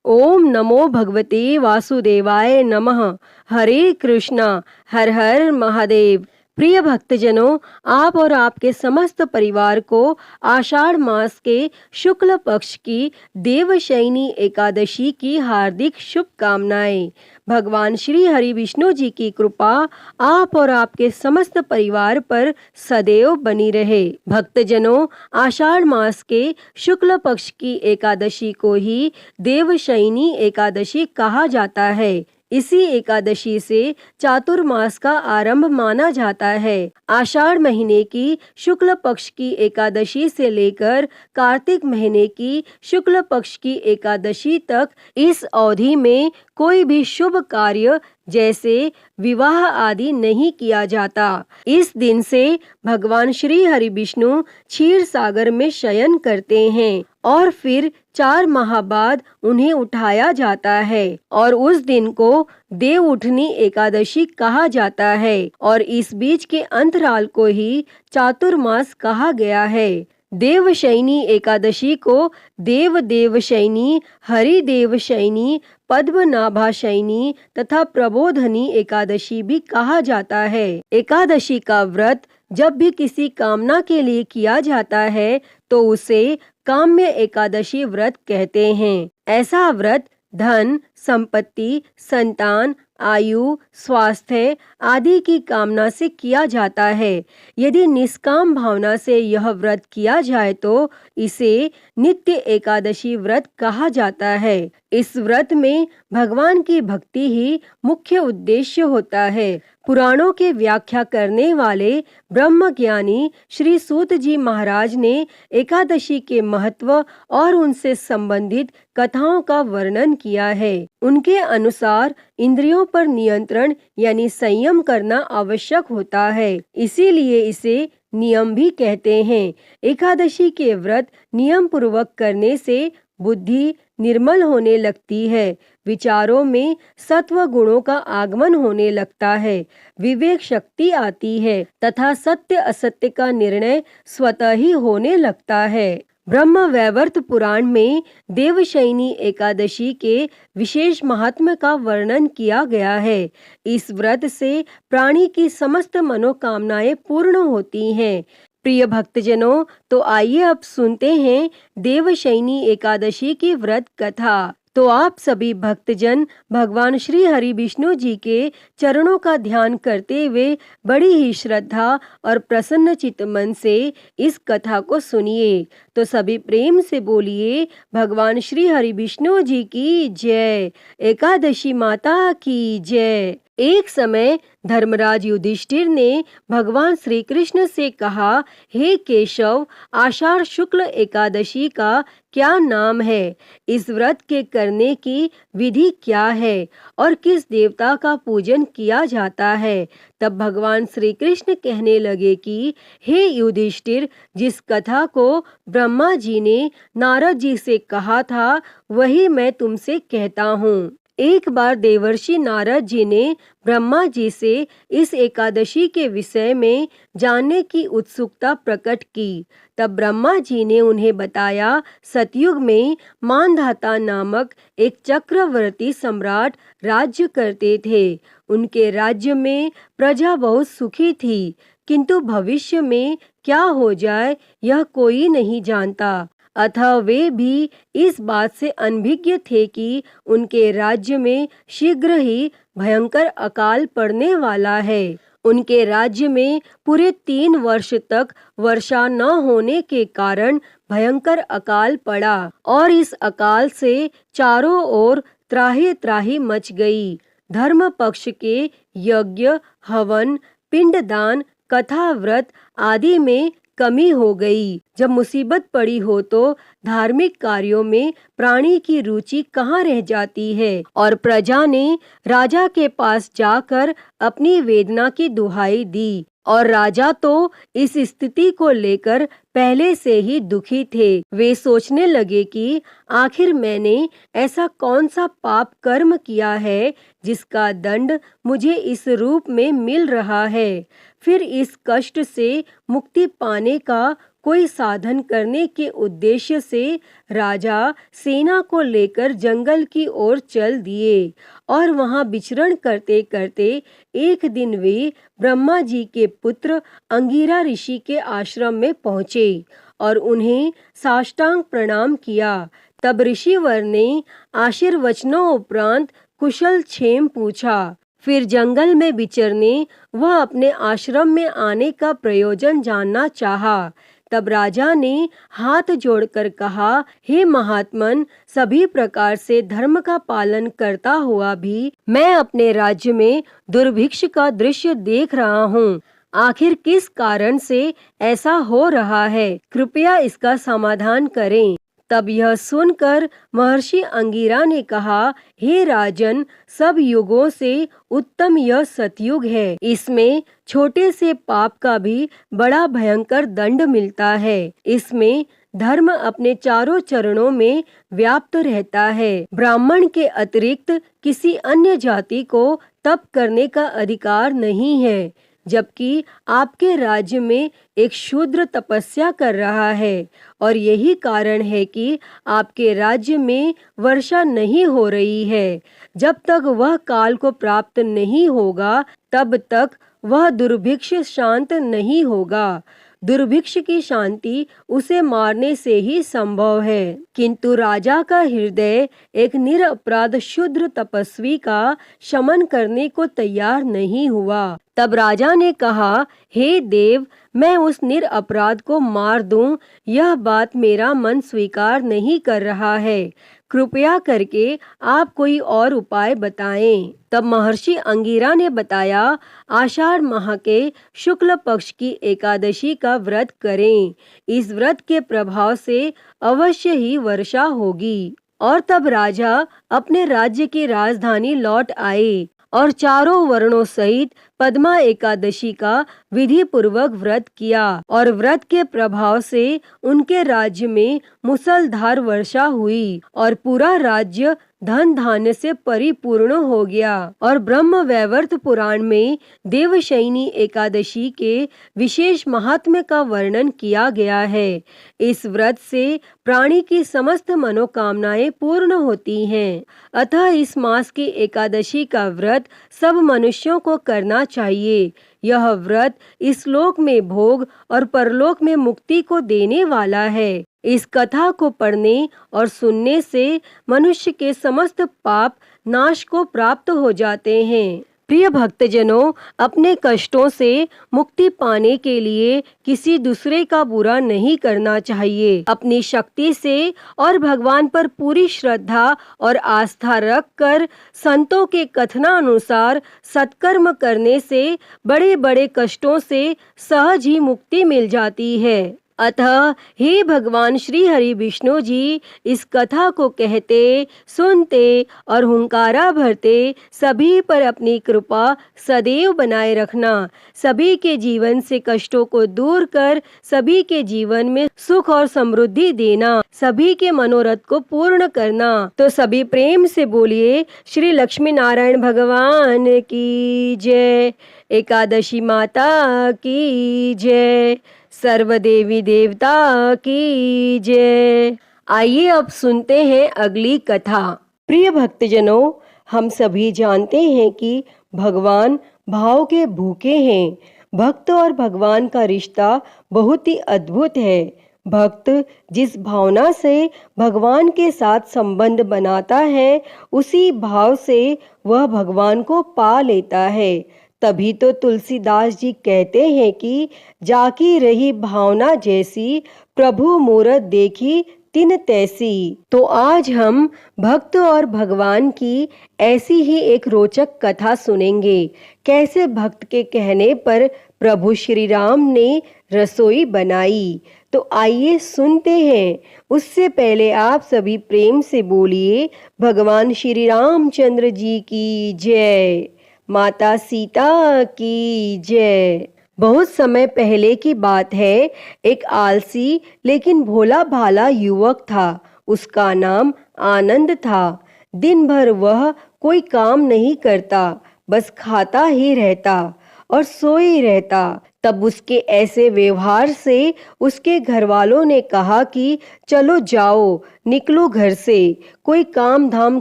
ओम नमो भगवते वासुदेवाय नमः। हरे कृष्णा। हर हर महादेव। प्रिय भक्तजनों, आप और आपके समस्त परिवार को आषाढ़ मास के शुक्ल पक्ष की देवशयनी एकादशी की हार्दिक शुभकामनाएं। भगवान श्री हरि विष्णु जी की कृपा आप और आपके समस्त परिवार पर सदैव बनी रहे। भक्तजनों, आषाढ़ मास के शुक्ल पक्ष की एकादशी को ही देवशयनी एकादशी कहा जाता है। इसी एकादशी से चातुर्मास का आरंभ माना जाता है। आषाढ़ महीने की शुक्ल पक्ष की एकादशी से लेकर कार्तिक महीने की शुक्ल पक्ष की एकादशी तक इस अवधि में कोई भी शुभ कार्य जैसे विवाह आदि नहीं किया जाता। इस दिन से भगवान श्री हरि विष्णु क्षीर सागर में शयन करते हैं और फिर 4 माह बाद उन्हें उठाया जाता है और उस दिन को देव उठनी एकादशी कहा जाता है और इस बीच के अंतराल को ही चातुर्मास कहा गया है। देवशयनी एकादशी को देव देवशयनी, हरि देवशयनी, पद्मनाभाशयनी तथा प्रबोधनी एकादशी भी कहा जाता है। एकादशी का व्रत जब भी किसी कामना के लिए किया जाता है तो उसे काम्य एकादशी व्रत कहते हैं। ऐसा व्रत धन, संपत्ति, संतान, आयु, स्वास्थ्य आदि की कामना से किया जाता है। यदि निष्काम भावना से यह व्रत किया जाए तो इसे नित्य एकादशी व्रत कहा जाता है। इस व्रत में भगवान की भक्ति ही मुख्य उद्देश्य होता है। पुराणों के व्याख्या करने वाले ब्रह्मज्ञानी श्री सूत जी महाराज ने एकादशी के महत्व और उनसे संबंधित कथाओं का वर्णन किया है। उनके अनुसार इंद्रियों पर नियंत्रण यानी संयम करना आवश्यक होता है, इसीलिए इसे नियम भी कहते हैं। एकादशी के व्रत नियम पूर्वक करने से बुद्धि निर्मल होने लगती है, विचारों में सत्व गुणों का आगमन होने लगता है, विवेक शक्ति आती है तथा सत्य असत्य का निर्णय स्वतः ही होने लगता है। ब्रह्म वैवर्त पुराण में देवशयनी एकादशी के विशेष महात्म्य का वर्णन किया गया है। इस व्रत से प्राणी की समस्त मनोकामनाएं पूर्ण होती हैं। प्रिय भक्तजनों, तो आइए अब सुनते हैं देवशयनी एकादशी की व्रत कथा। तो आप सभी भक्तजन भगवान श्री हरि विष्णु जी के चरणों का ध्यान करते हुए बड़ी ही श्रद्धा और प्रसन्न चित्त मन से इस कथा को सुनिए। तो सभी प्रेम से बोलिए, भगवान श्री हरि विष्णु जी की जय, एकादशी माता की जय। एक समय धर्मराज युधिष्ठिर ने भगवान श्री कृष्ण से कहा, हे केशव, आषाढ़ शुक्ल एकादशी का क्या नाम है? इस व्रत के करने की विधि क्या है और किस देवता का पूजन किया जाता है? तब भगवान श्री कृष्ण कहने लगे कि हे युधिष्ठिर, जिस कथा को ब्रह्मा जी ने नारद जी से कहा था वही मैं तुमसे कहता हूँ। एक बार देवर्षि नारद जी ने ब्रह्मा जी से इस एकादशी के विषय में जानने की उत्सुकता प्रकट की। तब ब्रह्मा जी ने उन्हें बताया, सतयुग में मानधाता नामक एक चक्रवर्ती सम्राट राज्य करते थे। उनके राज्य में प्रजा बहुत सुखी थी, किंतु भविष्य में क्या हो जाए यह कोई नहीं जानता। अतः वे भी इस बात से अनभिज्ञ थे कि उनके राज्य में शीघ्र ही भयंकर अकाल पड़ने वाला है। उनके राज्य में पूरे 3 वर्ष तक वर्षा न होने के कारण भयंकर अकाल पड़ा और इस अकाल से चारों ओर त्राहि त्राहि मच गई। धर्म पक्ष के यज्ञ, हवन, पिंडदान, कथा, व्रत आदि में कमी हो गई। जब मुसीबत पड़ी हो तो धार्मिक कार्यों में प्राणी की रुचि कहाँ रह जाती है और प्रजा ने राजा के पास जाकर अपनी वेदना की दुहाई दी और राजा तो इस स्थिति को लेकर पहले से ही दुखी थे। वे सोचने लगे कि आखिर मैंने ऐसा कौन सा पाप कर्म किया है जिसका दंड मुझे इस रूप में मिल रहा है। फिर इस कष्ट से मुक्ति पाने का कोई साधन करने के उद्देश्य से राजा सेना को लेकर जंगल की ओर चल दिए और वहां विचरण करते करते एक दिन वे ब्रह्मा जी के पुत्र अंगिरा ऋषि के आश्रम में पहुँचे और उन्हें साष्टांग प्रणाम किया। तब ऋषिवर ने आशीर्वचनों उपरांत कुशल क्षेम पूछा। फिर जंगल में विचरने वह अपने आश्रम में आने का प्रयोजन जानना चाहा। तब राजा ने हाथ जोड़कर कहा, हे महात्मन, सभी प्रकार से धर्म का पालन करता हुआ भी मैं अपने राज्य में दुर्भिक्ष का दृश्य देख रहा हूँ। आखिर किस कारण से ऐसा हो रहा है? कृपया इसका समाधान करें। तब यह सुनकर महर्षि अंगिरा ने कहा, हे राजन, सब युगों से उत्तम यह सतयुग है। इसमें छोटे से पाप का भी बड़ा भयंकर दंड मिलता है। इसमें धर्म अपने चारों चरणों में व्याप्त रहता है। ब्राह्मण के अतिरिक्त किसी अन्य जाति को तप करने का अधिकार नहीं है, जबकि आपके राज्य में एक शूद्र तपस्या कर रहा है और यही कारण है कि आपके राज्य में वर्षा नहीं हो रही है। जब तक वह काल को प्राप्त नहीं होगा तब तक वह दुर्भिक्ष शांत नहीं होगा। दुर्भिक्ष की शांति उसे मारने से ही संभव है। किंतु राजा का हृदय एक निरपराध शूद्र तपस्वी का शमन करने को तैयार नहीं हुआ। तब राजा ने कहा, हे देव, मैं उस निरपराध को मार दूं, यह बात मेरा मन स्वीकार नहीं कर रहा है। कृपया करके आप कोई और उपाय बताएं। तब महर्षि अंगिरा ने बताया, आषाढ़ माह के शुक्ल पक्ष की एकादशी का व्रत करें। इस व्रत के प्रभाव से अवश्य ही वर्षा होगी। और तब राजा अपने राज्य की राजधानी लौट आए और चारों वर्णों सहित पद्मा एकादशी का विधि पूर्वक व्रत किया और व्रत के प्रभाव से उनके राज्य में मूसलधार वर्षा हुई और पूरा राज्य धन धान्य से परिपूर्ण हो गया। और ब्रह्म वैवर्त पुराण में देवशयनी एकादशी के विशेष महात्म्य का वर्णन किया गया है। इस व्रत से प्राणी की समस्त मनोकामनाएं पूर्ण होती हैं। अतः इस मास की एकादशी का व्रत सब मनुष्यों को करना चाहिए। यह व्रत इस लोक में भोग और परलोक में मुक्ति को देने वाला है। इस कथा को पढ़ने और सुनने से मनुष्य के समस्त पाप नाश को प्राप्त हो जाते हैं। प्रिय भक्तजनों, अपने कष्टों से मुक्ति पाने के लिए किसी दूसरे का बुरा नहीं करना चाहिए। अपनी शक्ति से और भगवान पर पूरी श्रद्धा और आस्था रखकर संतों के कथनानुसार सत्कर्म करने से बड़े बड़े कष्टों से सहज ही मुक्ति मिल जाती है। अतः हे भगवान श्री हरि विष्णु जी, इस कथा को कहते, सुनते और हुंकारा भरते सभी पर अपनी कृपा सदैव बनाए रखना। सभी के जीवन से कष्टों को दूर कर सभी के जीवन में सुख और समृद्धि देना, सभी के मनोरथ को पूर्ण करना। तो सभी प्रेम से बोलिए, श्री लक्ष्मी नारायण भगवान की जय, एकादशी माता की जय, सर्वदेवी देवता की जय। आइए अब सुनते हैं अगली कथा। प्रिय भक्तजनों, हम सभी जानते हैं कि भगवान भाव के भूखे हैं। भक्त और भगवान का रिश्ता बहुत ही अद्भुत है। भक्त जिस भावना से भगवान के साथ संबंध बनाता है, उसी भाव से वह भगवान को पा लेता है। तभी तो तुलसीदास जी कहते हैं कि जाकी रही भावना जैसी, प्रभु मूरत देखी तिन तैसी। तो आज हम भक्त और भगवान की ऐसी ही एक रोचक कथा सुनेंगे। कैसे भक्त के कहने पर प्रभु श्री राम ने रसोई बनाई। तो आइए सुनते हैं। उससे पहले आप सभी प्रेम से बोलिए, भगवान श्री रामचंद्र जी की जय, माता सीता की जय। बहुत समय पहले की बात है। एक आलसी लेकिन भोला भाला युवक था। उसका नाम आनंद था। दिन भर वह कोई काम नहीं करता, बस खाता ही रहता और सोए रहता। तब उसके ऐसे व्यवहार से उसके घर वालों ने कहा कि चलो जाओ, निकलो घर से, कोई काम धाम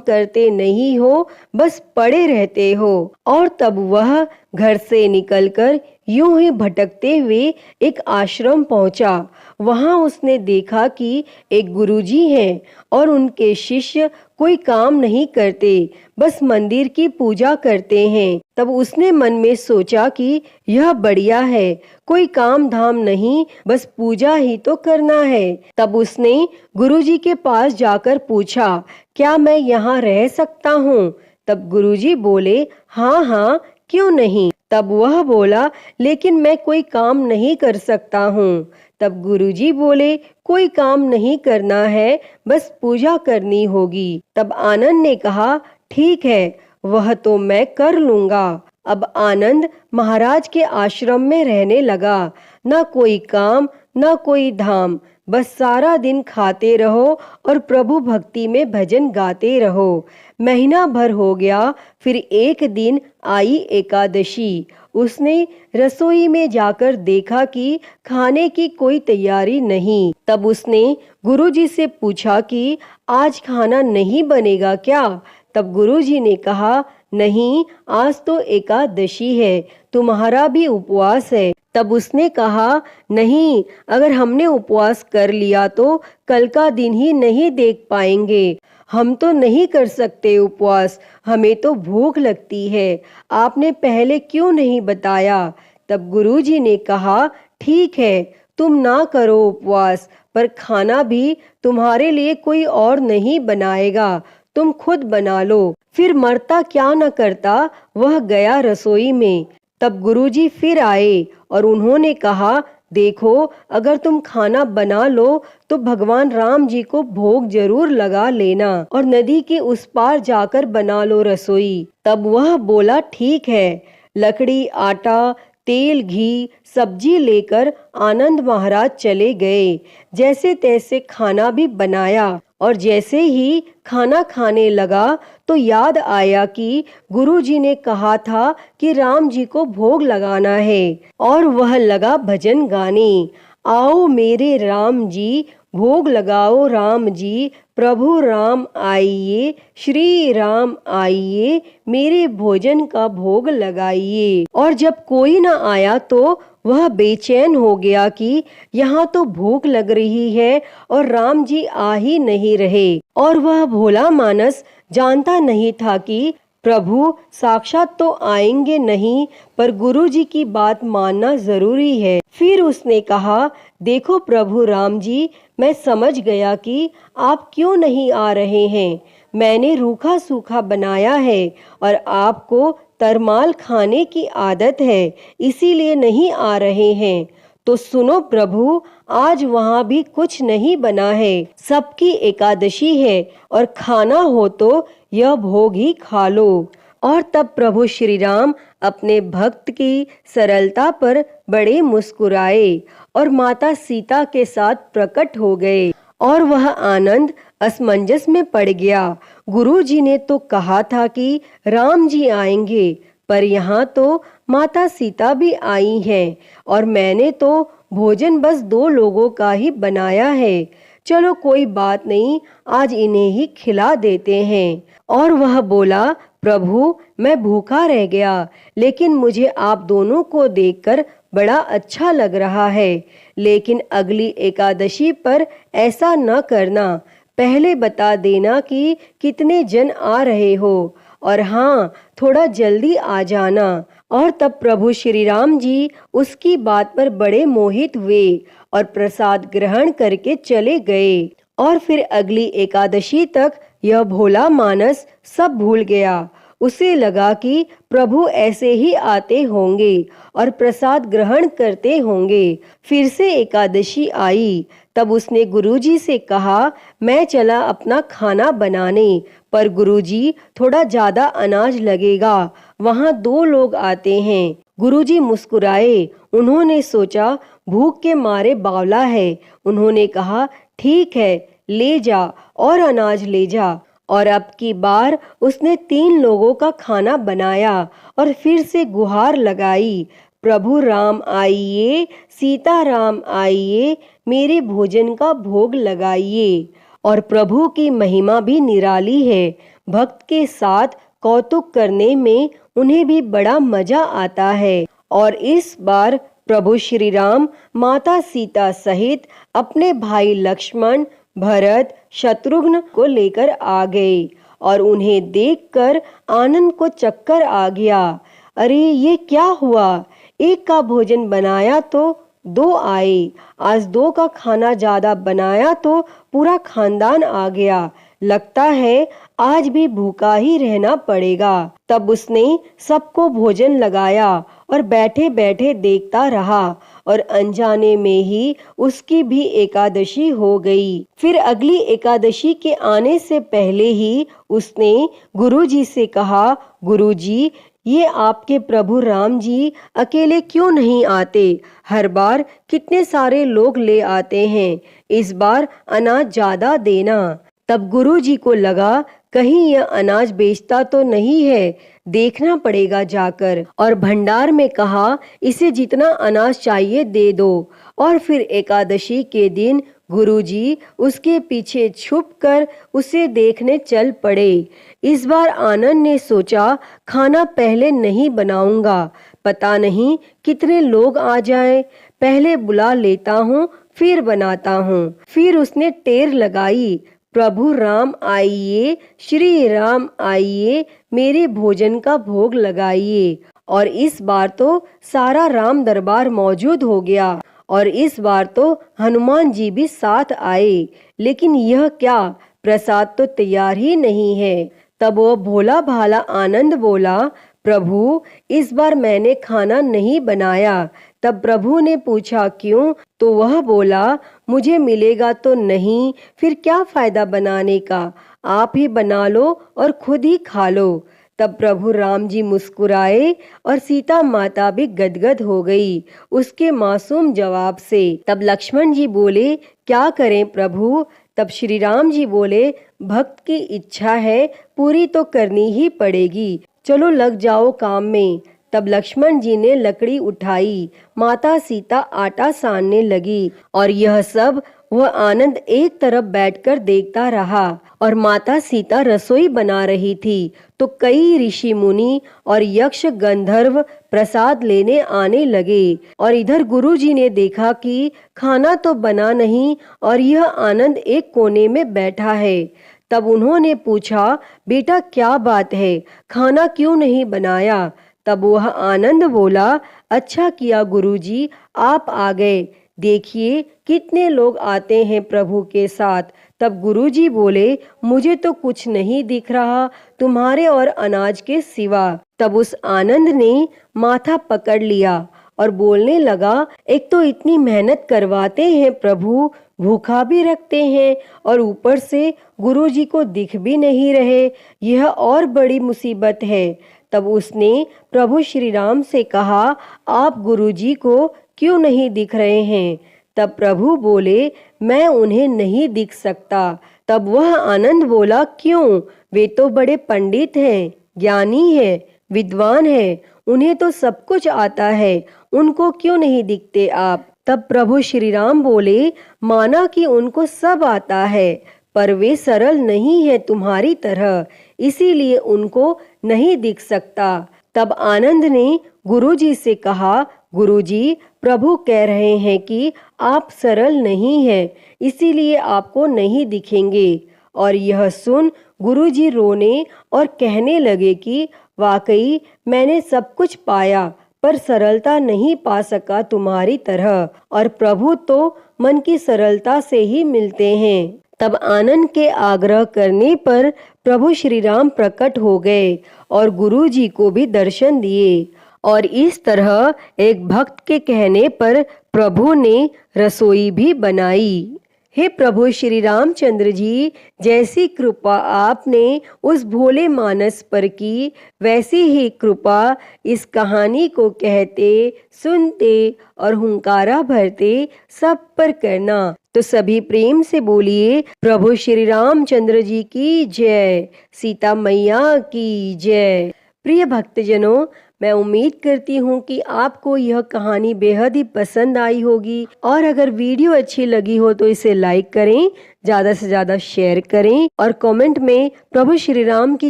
करते नहीं हो, बस पड़े रहते हो। और तब वह घर से निकलकर यूं ही भटकते हुए एक आश्रम पहुंचा। वहां उसने देखा कि एक गुरुजी हैं और उनके शिष्य कोई काम नहीं करते, बस मंदिर की पूजा करते हैं। तब उसने मन में सोचा कि यह बढ़िया है, कोई काम धाम नहीं, बस पूजा ही तो करना है। तब उसने गुरुजी के पास जाकर पूछा, क्या मैं यहाँ रह सकता हूँ? तब गुरुजी बोले, हाँ हाँ, क्यों नहीं। तब वह बोला, लेकिन मैं कोई काम नहीं कर सकता हूँ। तब गुरुजी बोले, कोई काम नहीं करना है, बस पूजा करनी होगी। तब आनंद ने कहा, ठीक है, वह तो मैं कर लूंगा। अब आनंद महाराज के आश्रम में रहने लगा। न कोई काम, न कोई धाम, बस सारा दिन खाते रहो और प्रभु भक्ति में भजन गाते रहो। महीना भर हो गया। फिर एक दिन आई एकादशी। उसने रसोई में जाकर देखा कि खाने की कोई तैयारी नहीं। तब उसने गुरुजी से पूछा कि आज खाना नहीं बनेगा क्या? तब गुरुजी ने कहा, नहीं, आज तो एकादशी है, तुम्हारा भी उपवास है। तब उसने कहा, नहीं, अगर हमने उपवास कर लिया तो कल का दिन ही नहीं देख पाएंगे। हम तो नहीं कर सकते उपवास, हमें तो भूख लगती है, आपने पहले क्यों नहीं बताया? तब गुरुजी ने कहा, ठीक है, तुम ना करो उपवास, पर खाना भी तुम्हारे लिए कोई और नहीं बनाएगा, तुम खुद बना लो। फिर मरता क्या न करता, वह गया रसोई में। तब गुरुजी फिर आए और उन्होंने कहा, देखो, अगर तुम खाना बना लो तो भगवान राम जी को भोग जरूर लगा लेना और नदी के उस पार जाकर बना लो रसोई। तब वह बोला, ठीक है। लकड़ी, आटा, तेल, घी, सब्जी लेकर आनंद महाराज चले गए। जैसे तैसे खाना भी बनाया और जैसे ही खाना खाने लगा तो याद आया कि गुरुजी ने कहा था कि राम जी को भोग लगाना है, और वह लगा भजन गाने। आओ मेरे राम जी, भोग लगाओ राम जी, प्रभु राम आइए, श्री राम आइए, मेरे भोजन का भोग लगाइए। और जब कोई न आया तो वह बेचैन हो गया कि यहाँ तो भूख लग रही है और राम जी आ ही नहीं रहे। और वह भोला मानस जानता नहीं था कि प्रभु साक्षात तो आएंगे नहीं, पर गुरुजी की बात मानना जरूरी है। फिर उसने कहा, देखो प्रभु राम जी, मैं समझ गया कि आप क्यों नहीं आ रहे हैं। मैंने रूखा सूखा बनाया है और आपको तरमाल खाने की आदत है, इसीलिए नहीं आ रहे हैं। तो सुनो प्रभु, आज वहाँ भी कुछ नहीं बना है, सबकी एकादशी है और खाना हो तो यह भोग ही खा लो। और तब प्रभु श्री राम अपने भक्त की सरलता पर बड़े मुस्कुराए और माता सीता के साथ प्रकट हो गए। और वह आनंद असमंजस में पड़ गया। गुरुजी ने तो कहा था कि राम जी आएंगे, पर यहाँ तो माता सीता भी आई हैं और मैंने तो भोजन बस 2 लोगों का ही बनाया है। चलो कोई बात नहीं, आज इन्हें ही खिला देते हैं। और वह बोला, प्रभु मैं भूखा रह गया, लेकिन मुझे आप दोनों को देखकर बड़ा अच्छा लग रहा है, लेकिन अगली एकादशी पर ऐसा न करना, पहले बता देना कि कितने जन आ रहे हो, और हाँ, थोड़ा जल्दी आ जाना। और तब प्रभु श्री राम जी उसकी बात पर बड़े मोहित हुए और प्रसाद ग्रहण करके चले गए। और फिर अगली एकादशी तक यह भोला मानस सब भूल गया। उसे लगा कि प्रभु ऐसे ही आते होंगे और प्रसाद ग्रहण करते होंगे। फिर से एकादशी आई। तब उसने गुरुजी से कहा, मैं चला अपना खाना बनाने, पर गुरुजी थोड़ा ज्यादा अनाज लगेगा, वहाँ 2 लोग आते हैं। गुरुजी मुस्कुराए। उन्होंने सोचा भूख के मारे बावला है। उन्होंने कहा, ठीक है, ले जा और अनाज ले जा। और अब की बार उसने 3 लोगों का खाना बनाया और फिर से गुहार लगाई, प्रभु राम आइए, सीता राम आइए, मेरे भोजन का भोग लगाइए। और प्रभु की महिमा भी निराली है। भक्त के साथ कौतुक करने में उन्हें भी बड़ा मजा आता है। और इस बार प्रभु श्री राम माता सीता सहित अपने भाई लक्ष्मण, भरत, शत्रुघ्न को लेकर आ गए और उन्हें देखकर आनंद को चक्कर आ गया। अरे ये क्या हुआ? एक का भोजन बनाया तो दो आए, आज दो का खाना ज्यादा बनाया तो पूरा खानदान आ गया। लगता है आज भी भूखा ही रहना पड़ेगा। तब उसने सबको भोजन लगाया और बैठे बैठे देखता रहा और अनजाने में ही उसकी भी एकादशी हो गई। फिर अगली एकादशी के आने से पहले ही उसने गुरुजी से कहा, गुरुजी ये आपके प्रभु राम जी अकेले क्यों नहीं आते? हर बार कितने सारे लोग ले आते हैं, इस बार अनाज ज्यादा देना। तब गुरुजी को लगा कहीं यह अनाज बेचता तो नहीं है, देखना पड़ेगा जाकर। और भंडार में कहा इसे जितना अनाज चाहिए दे दो। और फिर एकादशी के दिन गुरुजी उसके पीछे छुपकर उसे देखने चल पड़े। इस बार आनंद ने सोचा खाना पहले नहीं बनाऊंगा, पता नहीं कितने लोग आ जाएं, पहले बुला लेता हूँ फिर बनाता हूँ। फिर उसने टेर लगाई, प्रभु राम आइए, श्री राम आइए, मेरे भोजन का भोग लगाइए। और इस बार तो सारा राम दरबार मौजूद हो गया और इस बार तो हनुमान जी भी साथ आए। लेकिन यह क्या, प्रसाद तो तैयार ही नहीं है। तब वो भोला भाला आनंद बोला, प्रभु इस बार मैंने खाना नहीं बनाया। तब प्रभु ने पूछा क्यों? तो वह बोला मुझे मिलेगा तो नहीं, फिर क्या फायदा बनाने का, आप ही बना लो और खुद ही खा लो। तब प्रभु राम जी मुस्कुराए और सीता माता भी गदगद हो गई उसके मासूम जवाब से। तब लक्ष्मण जी बोले क्या करें प्रभु? तब श्री राम जी बोले भक्त की इच्छा है पूरी तो करनी ही पड़ेगी, चलो लग जाओ काम में। तब लक्ष्मण जी ने लकड़ी उठाई, माता सीता आटा सानने लगी और यह सब वह आनंद एक तरफ बैठकर देखता रहा। और माता सीता रसोई बना रही थी तो कई ऋषि मुनि और यक्ष गंधर्व प्रसाद लेने आने लगे। और इधर गुरुजी ने देखा कि खाना तो बना नहीं और यह आनंद एक कोने में बैठा है। तब उन्होंने पूछा बेटा क्या बात है, खाना क्यों नहीं बनाया? तब वह आनंद बोला अच्छा किया गुरुजी आप आ गए, देखिए कितने लोग आते हैं प्रभु के साथ। तब गुरुजी बोले मुझे तो कुछ नहीं दिख रहा तुम्हारे और अनाज के सिवा। तब उस आनंद ने माथा पकड़ लिया और बोलने लगा एक तो इतनी मेहनत करवाते हैं प्रभु, भूखा भी रखते हैं और ऊपर से गुरुजी को दिख भी नहीं रहे, यह और बड़ी मुसीबत है। तब उसने प्रभु श्री राम से कहा आप गुरुजी को क्यों नहीं दिख रहे हैं? तब प्रभु बोले मैं उन्हें नहीं दिख सकता। तब वह आनंद बोला क्यों? वे तो बड़े पंडित हैं, ज्ञानी हैं, विद्वान हैं, उन्हें तो सब कुछ आता है, उनको क्यों नहीं दिखते आप? तब प्रभु श्री राम बोले माना कि उनको सब आता है पर वे सरल नहीं है तुम्हारी तरह, इसीलिए उनको नहीं दिख सकता। तब आनंद ने गुरुजी से कहा गुरुजी प्रभु कह रहे हैं कि आप सरल नहीं हैं, इसीलिए आपको नहीं दिखेंगे। और यह सुन गुरुजी रोने और कहने लगे कि वाकई मैंने सब कुछ पाया पर सरलता नहीं पा सका तुम्हारी तरह, और प्रभु तो मन की सरलता से ही मिलते हैं। तब आनंद के आग्रह करने पर प्रभु श्री राम प्रकट हो गए और गुरुजी को भी दर्शन दिए। और इस तरह एक भक्त के कहने पर प्रभु ने रसोई भी बनाई। हे प्रभु श्री रामचंद्र जी, जैसी कृपा आपने उस भोले मानस पर की, वैसी ही कृपा इस कहानी को कहते, सुनते और हुंकारा भरते सब पर करना। तो सभी प्रेम से बोलिए प्रभु श्री रामचंद्र जी की जय, सीता मैया की जय। प्रिय भक्तजनों, मैं उम्मीद करती हूँ कि आपको यह कहानी बेहद ही पसंद आई होगी और अगर वीडियो अच्छी लगी हो तो इसे लाइक करें, ज़्यादा से ज़्यादा शेयर करें और कमेंट में प्रभु श्री राम की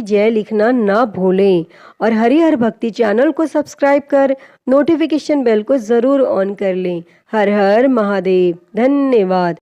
जय लिखना ना भूलें और हरिहर भक्ति चैनल को सब्सक्राइब कर नोटिफिकेशन बेल को ज़रूर ऑन कर लें। हर हर महादेव। धन्यवाद।